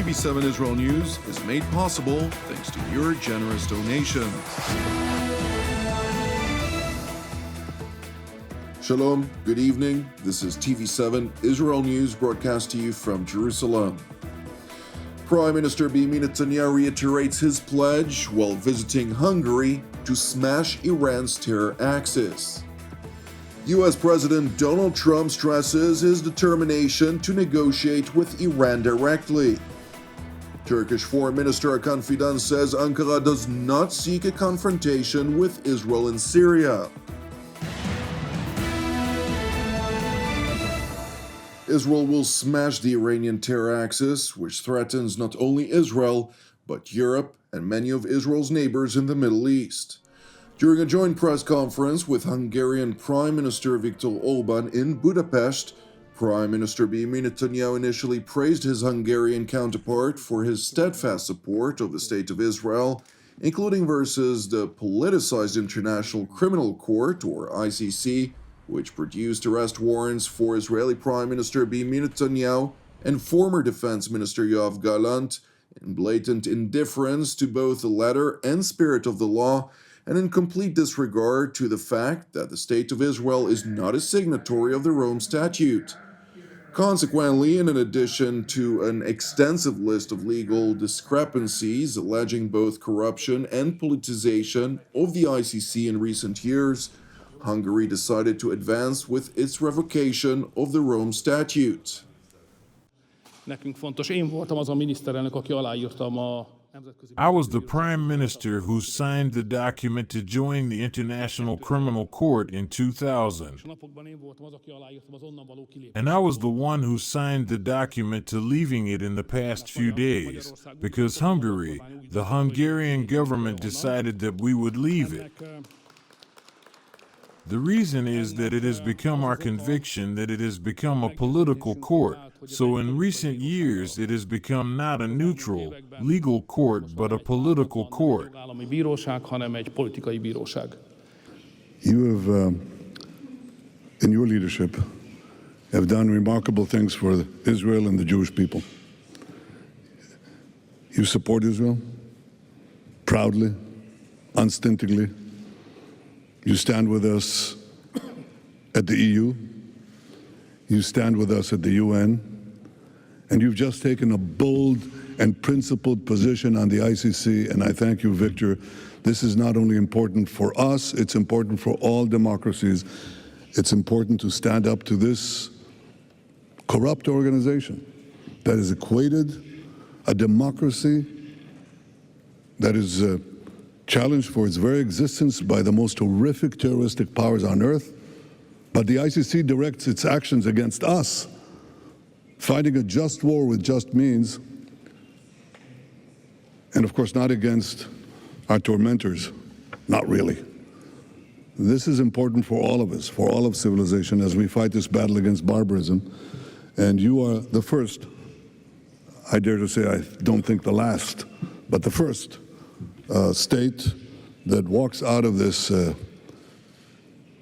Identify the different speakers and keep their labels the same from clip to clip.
Speaker 1: TV7 Israel News is made possible thanks to your generous donations. Shalom, good evening. This is TV7 Israel News broadcast to you from Jerusalem. Prime Minister Netanyahu reiterates his pledge while visiting Hungary to smash Iran's terror axis. US President Donald Trump stresses his determination to negotiate with Iran directly. Turkish Foreign Minister Hakan Fidan says Ankara does not seek a confrontation with Israel and Syria. Israel will smash the Iranian terror axis, which threatens not only Israel, but Europe and many of Israel's neighbors in the Middle East. During a joint press conference with Hungarian Prime Minister Viktor Orbán in Budapest, Prime Minister Netanyahu initially praised his Hungarian counterpart for his steadfast support of the State of Israel, including versus the politicized International Criminal Court, or ICC, which produced arrest warrants for Israeli Prime Minister Netanyahu and former Defense Minister Yoav Gallant, in blatant indifference to both the letter and spirit of the law, and in complete disregard to the fact that the State of Israel is not a signatory of the Rome Statute. Consequently, and in addition to an extensive list of legal discrepancies alleging both corruption and politicization of the ICC in recent years, Hungary decided to advance with its revocation of the Rome Statute.
Speaker 2: Nekünk fontos. Én voltam az a miniszterelnök, aki aláírtam a
Speaker 3: I was the prime minister who signed the document to join the International Criminal Court in 2000. And I was the one who signed the document to leaving it in the past few days, because Hungary, the Hungarian government, decided that we would leave it. The reason is that it has become our conviction that it has become a political court. So in recent years, it has become not a neutral, legal court, but a political court.
Speaker 4: You have, in your leadership, have done remarkable things for Israel and the Jewish people. You support Israel proudly, unstintingly. You stand with us at the EU. You stand with us at the UN. And you've just taken a bold and principled position on the ICC, and I thank you, Victor. This is not only important for us, it's important for all democracies. It's important to stand up to this corrupt organization that has equated a democracy that is challenged for its very existence by the most horrific terroristic powers on earth. But the ICC directs its actions against us. Fighting a just war with just means, and of course not against our tormentors, not really. This is important for all of us, for all of civilization, as we fight this battle against barbarism. And you are the first, I dare to say, I don't think the last, but the first state that walks out of this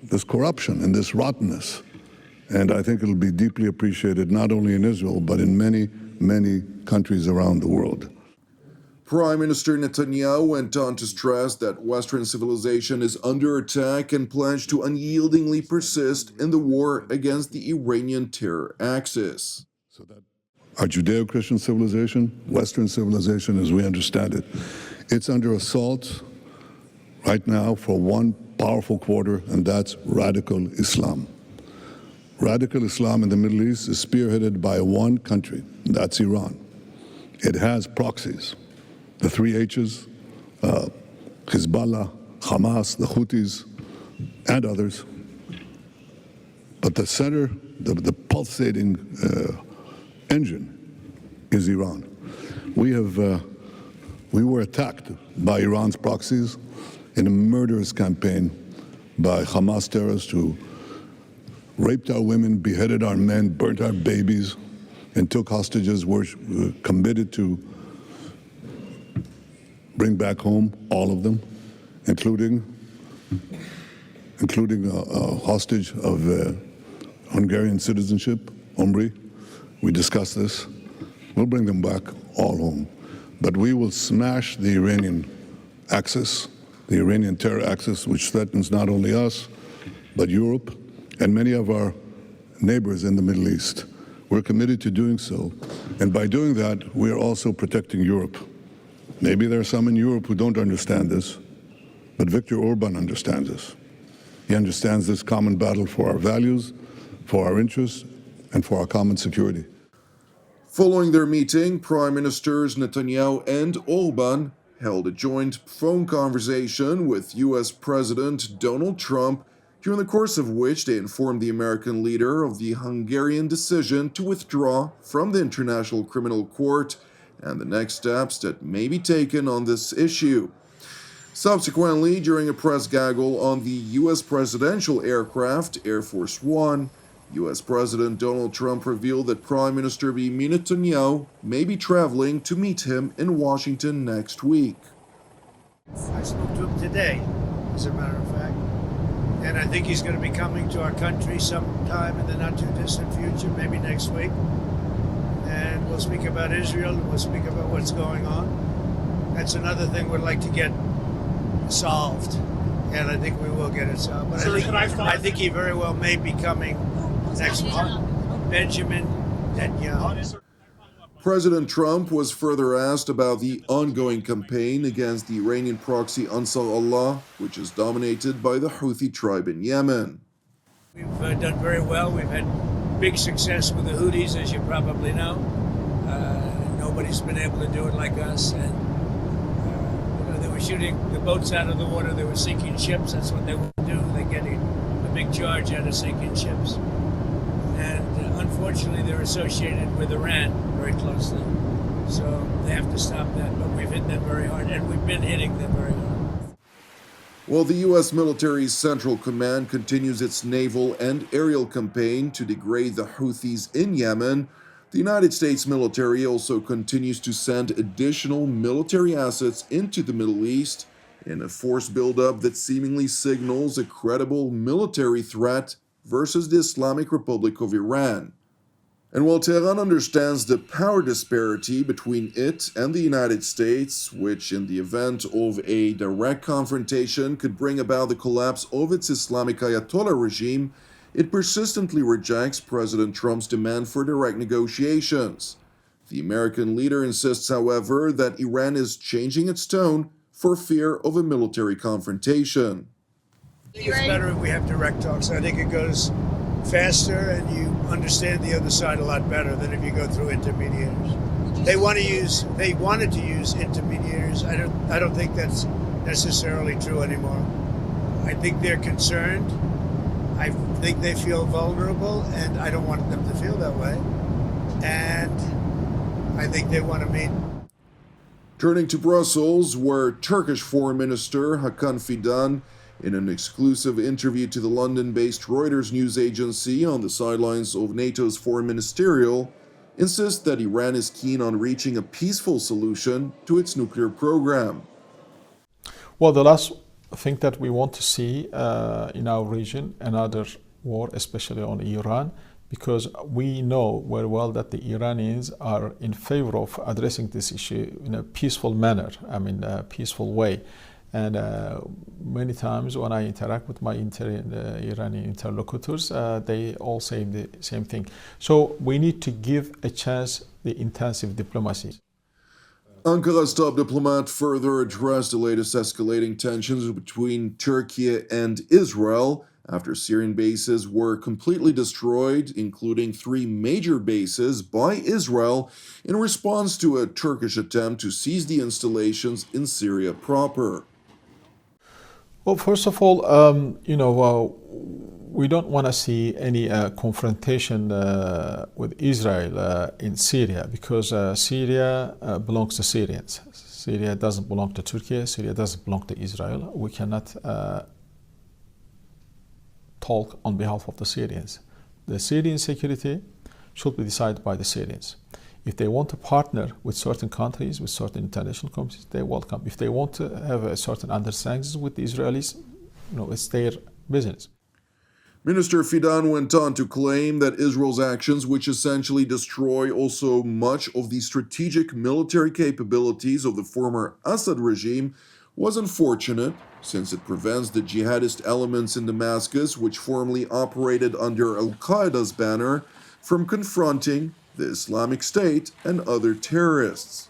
Speaker 4: this corruption and this rottenness. And I think it'll be deeply appreciated not only in Israel, but in many, many countries around the world.
Speaker 1: Prime Minister Netanyahu went on to stress that Western civilization is under attack and pledged to unyieldingly persist in the war against the Iranian terror axis.
Speaker 4: So that our Judeo-Christian civilization, Western civilization as we understand it, it's under assault right now for one powerful quarter, and that's radical Islam. Radical Islam in the Middle East is spearheaded by one country, that's Iran. It has proxies, the three H's, Hezbollah, Hamas, the Houthis, and others. But the center, the pulsating engine is Iran. We were attacked by Iran's proxies in a murderous campaign by Hamas terrorists who raped our women, beheaded our men, burnt our babies, and took hostages. Were committed to bring back home all of them, including a hostage of Hungarian citizenship, Omri. We discussed this. We'll bring them back all home. But we will smash the Iranian axis, the Iranian terror axis, which threatens not only us, but Europe and many of our neighbors in the Middle East. We're committed to doing so. And by doing that, we are also protecting Europe. Maybe there are some in Europe who don't understand this, but Viktor Orban understands this. He understands this common battle for our values, for our interests, and for our common security.
Speaker 1: Following their meeting, Prime Ministers Netanyahu and Orban held a joint phone conversation with US President Donald Trump, during the course of which they informed the American leader of the Hungarian decision to withdraw from the International Criminal Court and the next steps that may be taken on this issue. Subsequently, during a press gaggle on the US presidential aircraft Air Force One, US President Donald Trump revealed that Prime Minister Benjamin Netanyahu may be traveling to meet him in Washington next week.
Speaker 5: I spoke to him today, as a matter of fact, and I think he's going to be coming to our country sometime in the not-too-distant future, maybe next week. And we'll speak about Israel, and we'll speak about what's going on. That's another thing we'd like to get solved, and I think we will get it solved. But I think he very well may be coming next month. Benjamin Netanyahu.
Speaker 1: President Trump was further asked about the ongoing campaign against the Iranian proxy Ansar Allah, which is dominated by the Houthi tribe in Yemen.
Speaker 5: We've done very well. We've had big success with the Houthis, as you probably know. Nobody's been able to do it like us. And they were shooting the boats out of the water. They were sinking ships. That's what they would do. They're getting a big charge out of sinking ships. And unfortunately, they're associated with Iran very closely. So they have to stop that. But we've hit them very hard, and we've been hitting them very hard.
Speaker 1: While the U.S. military's Central Command continues its naval and aerial campaign to degrade the Houthis in Yemen, the United States military also continues to send additional military assets into the Middle East in a force buildup that seemingly signals a credible military threat versus the Islamic Republic of Iran. And while Tehran understands the power disparity between it and the United States, which in the event of a direct confrontation could bring about the collapse of its Islamic Ayatollah regime, it persistently rejects President Trump's demand for direct negotiations. The American leader insists, however, that Iran is changing its tone for fear of a military confrontation.
Speaker 5: I think it's better if we have direct talks. I think it goes faster and you understand the other side a lot better than if you go through intermediaries. They wanted to use intermediaries. I don't think that's necessarily true anymore. I think they're concerned. I think they feel vulnerable, and I don't want them to feel that way. And I think they want to meet.
Speaker 1: Turning to Brussels, where Turkish Foreign Minister Hakan Fidan, in an exclusive interview to the London-based Reuters news agency on the sidelines of NATO's foreign ministerial, insists that Iran is keen on reaching a peaceful solution to its nuclear program.
Speaker 6: Well, the last thing that we want to see in our region, another war, especially on Iran, because we know very well that the Iranians are in favor of addressing this issue in a peaceful manner, a peaceful way. And many times when I interact with my Iranian interlocutors, they all say the same thing. So we need to give a chance the intensive diplomacy.
Speaker 1: Ankara's top diplomat further addressed the latest escalating tensions between Turkey and Israel after Syrian bases were completely destroyed, including 3 major bases by Israel in response to a Turkish attempt to seize the installations in Syria proper.
Speaker 6: Well, first of all, we don't want to see any confrontation with Israel in Syria, because Syria belongs to Syrians. Syria doesn't belong to Turkey. Syria doesn't belong to Israel. We cannot talk on behalf of the Syrians. The Syrian security should be decided by the Syrians. If they want to partner with certain countries, with certain international companies, they're welcome. If they want to have a certain understanding with the Israelis, it's their business.
Speaker 1: Minister Fidan went on to claim that Israel's actions, which essentially destroy also much of the strategic military capabilities of the former Assad regime, was unfortunate, since it prevents the jihadist elements in Damascus, which formerly operated under al-Qaeda's banner, from confronting the Islamic State and other terrorists.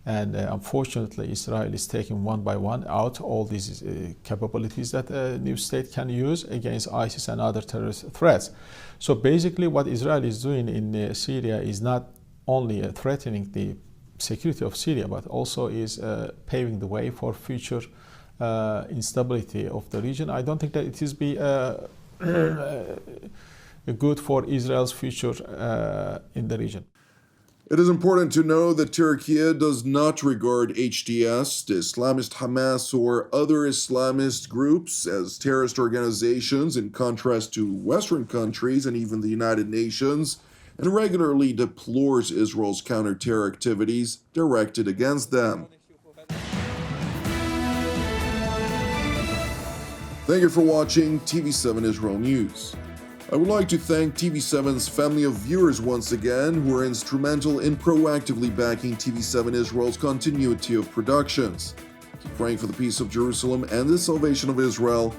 Speaker 6: And unfortunately, Israel is taking one by one out all these capabilities that a new state can use against ISIS and other terrorist threats. So basically what Israel is doing in Syria is not only threatening the security of Syria, but also is paving the way for future instability of the region. I don't think that it is good for Israel's future in the region.
Speaker 1: It is important to know that Turkey does not regard HTS, the Islamist Hamas, or other Islamist groups as terrorist organizations, in contrast to Western countries and even the United Nations, and regularly deplores Israel's counter-terror activities directed against them. Thank you for watching TV7 Israel News. I would like to thank TV7's family of viewers once again, who are instrumental in proactively backing TV7 Israel's continuity of productions. Keep praying for the peace of Jerusalem and the salvation of Israel.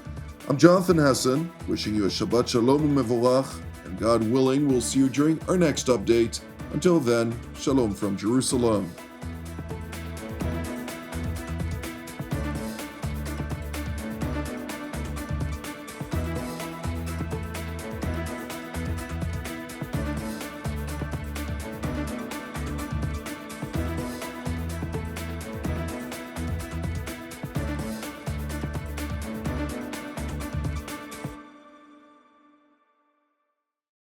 Speaker 1: I'm Jonathan Hessen, wishing you a Shabbat Shalom u'Mevorach, and God willing, we'll see you during our next update. Until then, Shalom from Jerusalem.